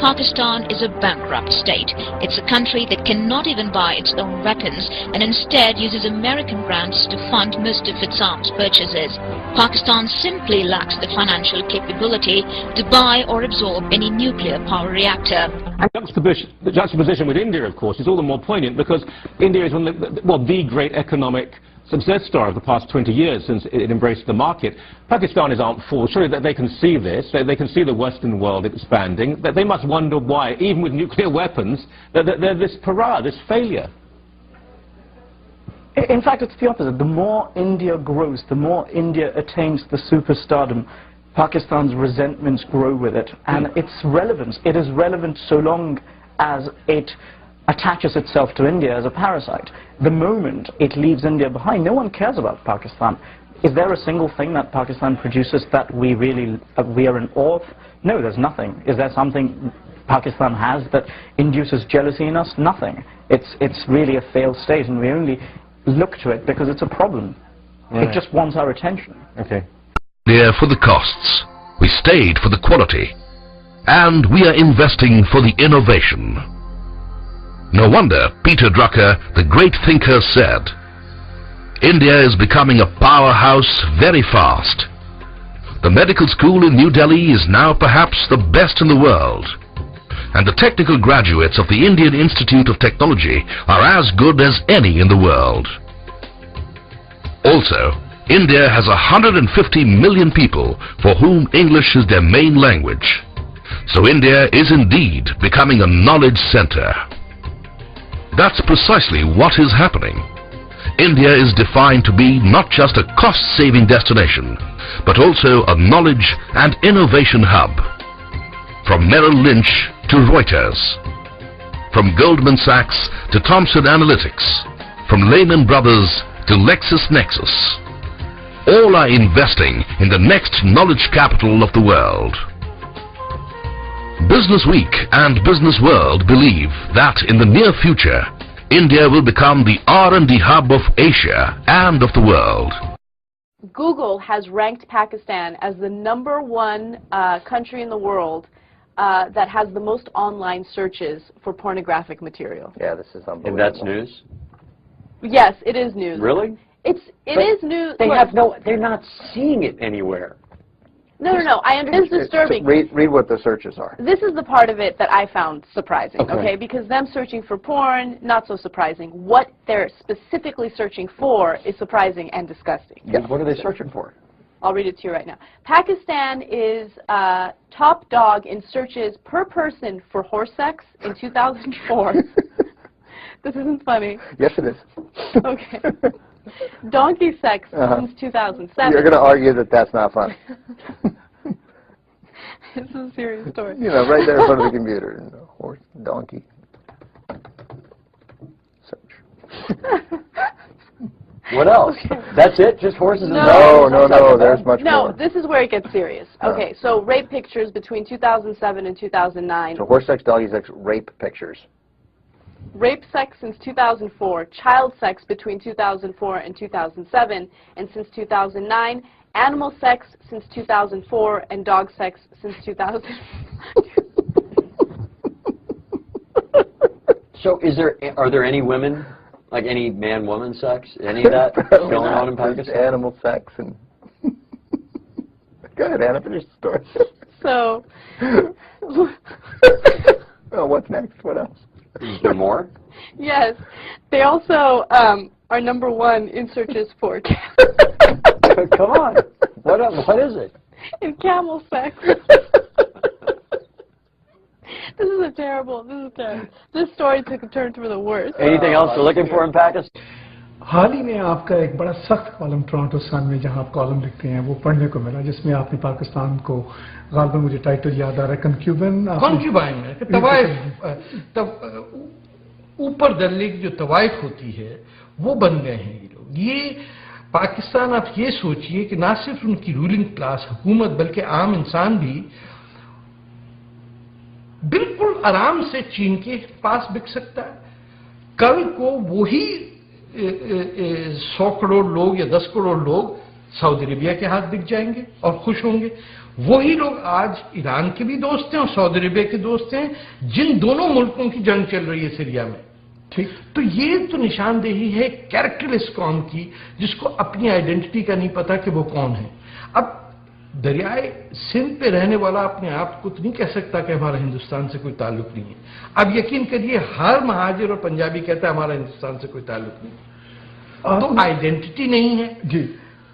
Pakistan is a bankrupt state. It's a country that cannot even buy its own weapons and instead uses American grants to fund most of its arms purchases. Pakistan simply lacks the financial capability to buy or absorb any nuclear power reactor. The juxtaposition with India, of course, is all the more poignant because India is one of the great economic success story of the past 20 years since it embraced the market. Pakistanis aren't fools. Surely that they can see this. They can see the Western world expanding. That they must wonder why, even with nuclear weapons, that they're this pariah, this failure. In fact, it's the opposite. The more India grows, the more India attains the superstardom, Pakistan's resentments grow with it. And its relevance, it is relevant so long as it attaches itself to India as a parasite. The moment it leaves India behind, no one cares about Pakistan. Is there a single thing that Pakistan produces that we are in awe of? No, there's nothing. Is there something Pakistan has that induces jealousy in us? Nothing. It's really a failed state, and we only look to it because it's a problem. Right. It just wants our attention. Okay. There for the costs, we stayed for the quality, and we are investing for the innovation. No wonder Peter Drucker, the great thinker, said, India is becoming a powerhouse very fast. The medical school in New Delhi is now perhaps the best in the world, and the technical graduates of the Indian Institute of Technology are as good as any in the world. Also, India has 150 million people for whom English is their main language. So India is indeed becoming a knowledge center. That's precisely what is happening. India is defined to be not just a cost-saving destination, but also a knowledge and innovation hub. From Merrill Lynch to Reuters, from Goldman Sachs to Thomson Analytics, from Lehman Brothers to LexisNexis, all are investing in the next knowledge capital of the world. Business Week and Business World believe that in the near future, India will become the R&D hub of Asia and of the world. Google has ranked Pakistan as the #1 country in the world that has the most online searches for pornographic material. Yeah, this is unbelievable. And that's news? Yes, it is news. Really? It is news. They're not seeing it anywhere. No, I understand. It's disturbing. Read what the searches are. This is the part of it that I found surprising, okay? Because them searching for porn, not so surprising. What they're specifically searching for is surprising and disgusting. Yeah. What are they searching for? I'll read it to you right now. Pakistan is top dog in searches per person for horse sex in 2004. This isn't funny. Yes, it is. Okay. Donkey sex since 2007. You're going to argue that that's not funny. It's a serious story. You know, right there in front of the computer. You know, horse, donkey. Search. What else? Okay. That's it? Just horses and dogs? No, there's much more. No, this is where it gets serious. Okay, so rape pictures between 2007 and 2009. So horse sex, doggy sex, rape pictures. Rape sex since 2004, child sex between 2004 and 2007, and since 2009, animal sex since 2004, and dog sex since 2000. So are there any women, like any man-woman sex, any of that going on in Pakistan? Animal sex and... Go ahead, Anna, finish the story. So... Oh, what's next? What else? Is there more? Yes. They also are #1 in searches for... Come on. What is it? In camel sex. This is terrible. This story took a turn for the worse. Anything else you're looking for in Pakistan? हाल ही में आपका एक बड़ा सख्त column Toronto सन में जहां आप column लिखते हैं वो पढ़ने को मिला जिसमें आपने पाकिस्तान को गालिबन मुझे टाइटल याद आ रहा है कॉन्क्यूबाइन में तवाइफ ऊपर दल्लिक जो तवाइफ होती है वो बन गए हैं ये लोग ये पाकिस्तान आप ये सोचिए कि ना सिर्फ उनकी रूलिंग क्लास हुकूमत बल्कि आम इंसान भी बिल्कुल आराम से चीन के पास बिक सकता है कल को वही 100 करोड़ लोग या 10 करोड़ लोग सऊदी अरेबिया के हाथ बिक जाएंगे और खुश होंगे। वही लोग आज ईरान के भी दोस्त हैं और सऊदी अरेबिया के दोस्त हैं, जिन दोनों मुल्कों की जंग चल रही है सीरिया में। ठीक, तो ये तो निशानदेही है कैरेक्टरलेस कौम की, जिसको अपनी आइडेंटिटी का नहीं पता कि वो कौन है। अब दरियाए सिंध पे रहने वाला अपने आप को तो नहीं कह सकता कि हमारा हिंदुस्तान से कोई ताल्लुक नहीं है। अब यकीन करिए हर महाजिर और पंजाबी कहता है हमारा हिंदुस्तान से कोई ताल्लुक नहीं। तो आइडेंटिटी नहीं है जी,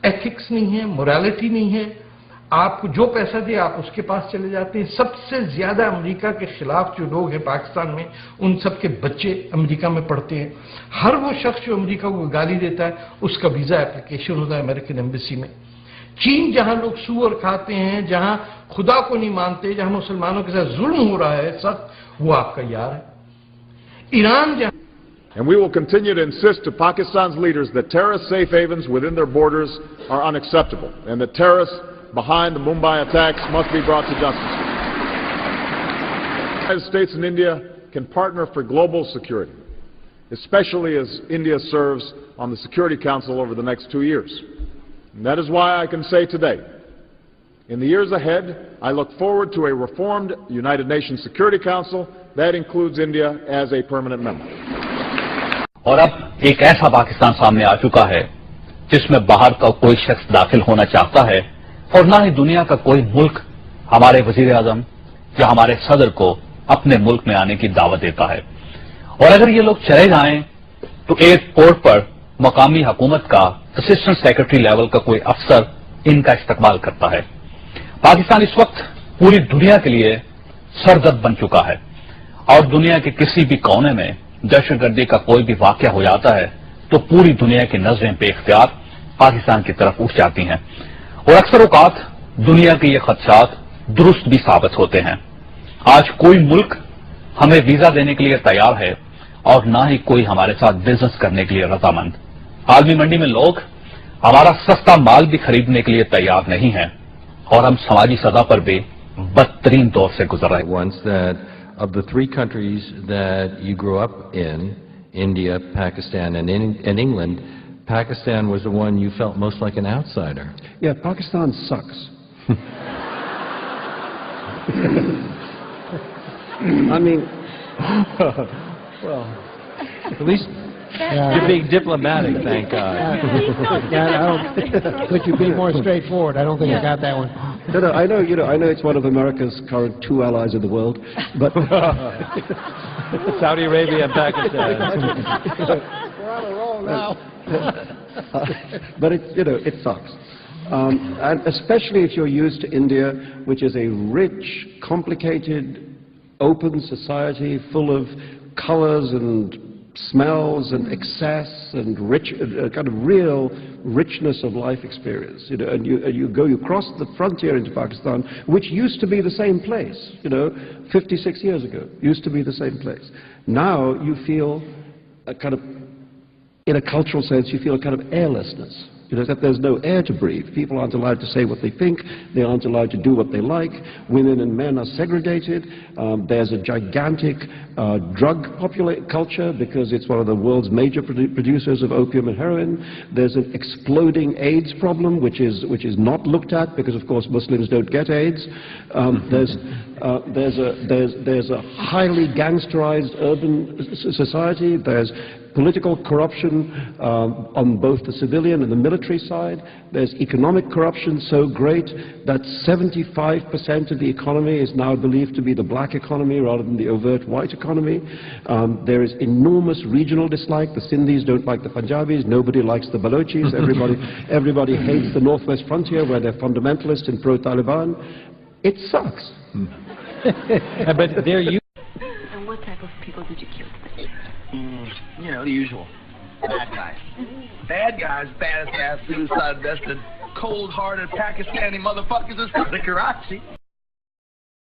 एथिक्स नहीं है, मोरालिटी नहीं है। आपको जो पैसा दे आप उसके पास चले जाते हैं। सबसे ज्यादा अमेरिका के खिलाफ जो लोग हैं पाकिस्तान में, उन सबके बच्चे अमेरिका में पढ़ते हैं। हर वो शख्स जो अमेरिका को गाली देता है उसका वीजा एप्लीकेशन होता है अमेरिकन एम्बेसी में। चीन जहां लोग सूअर खाते हैं, जहां खुदा को नहीं मानते, जहां मुसलमानों के साथ जुल्म हो रहा है सख्त, वो आपका यार है। ईरान जहां And we will continue to insist to Pakistan's leaders that terrorist safe havens within their borders are unacceptable and that terrorists behind the Mumbai attacks must be brought to justice. The United States and India can partner for global security, especially as India serves on the Security Council over the next 2 years. And that is why I can say today, in the years ahead, I look forward to a reformed United Nations Security Council that includes India as a permanent member. और अब एक ऐसा पाकिस्तान सामने आ चुका है जिसमें बाहर का कोई शख्स दाखिल होना चाहता है और ना ही दुनिया का कोई मुल्क हमारे वजीर आजम या हमारे सदर को अपने मुल्क में आने की दावत देता है। और अगर ये लोग चले जाएं तो एयरपोर्ट पर मकामी हुकूमत का असिस्टेंट सेक्रेटरी लेवल का कोई अफसर इनका इस्तकबाल करता है। पाकिस्तान इस वक्त पूरी दुनिया के लिए सरदर्द बन चुका है और दुनिया के किसी भी कोने में दहशतगर्दी का कोई भी वाकया हो जाता है तो पूरी दुनिया की नजरें बेख्तियार पाकिस्तान की तरफ उठ जाती हैं और अक्सर औकात दुनिया के ये खदशात दुरुस्त भी साबित होते हैं। आज कोई मुल्क हमें वीजा देने के लिए तैयार है और ना ही कोई हमारे साथ बिजनेस करने के लिए रजामंद। आलमी मंडी में लोग हमारा सस्ता माल भी खरीदने के लिए तैयार नहीं है और हम समाजी सतह पर भी बदतरीन दौर से गुजर रहे हैं। Of the 3 countries that you grew up in, India, Pakistan, and England, Pakistan was the one you felt most like an outsider. Yeah, Pakistan sucks. I mean, well, at least you're being diplomatic, thank God. Could you be more straightforward? I don't think I got that one. No, I know, I know it's one of America's current 2 allies in the world, but Saudi Arabia and Pakistan. We're on a roll now. But it sucks. And especially if you're used to India, which is a rich, complicated, open society full of colors and smells and excess and rich, kind of real richness of life experience, and you cross the frontier into Pakistan, which used to be the same place, 56 years ago, used to be the same place. Now you feel a kind of, in a cultural sense, you feel a kind of airlessness. That there's no air to breathe. People aren't allowed to say what they think. They aren't allowed to do what they like. Women and men are segregated. There's a gigantic drug culture because it's one of the world's major producers of opium and heroin. There's an exploding AIDS problem, which is not looked at because, of course, Muslims don't get AIDS. There's a highly gangsterized urban society. There's political corruption on both the civilian and the military side. There's economic corruption so great that 75% of the economy is now believed to be the black economy rather than the overt white economy. There is enormous regional dislike. The Sindhis don't like the Punjabis. Nobody likes the Balochis. Everybody hates the northwest frontier where they're fundamentalist and pro-Taliban. It sucks. But there you... And what type of people did you kill today? The usual. Bad guys. Bad guys, baddest ass, suicide vested, cold-hearted Pakistani motherfuckers is the Karachi.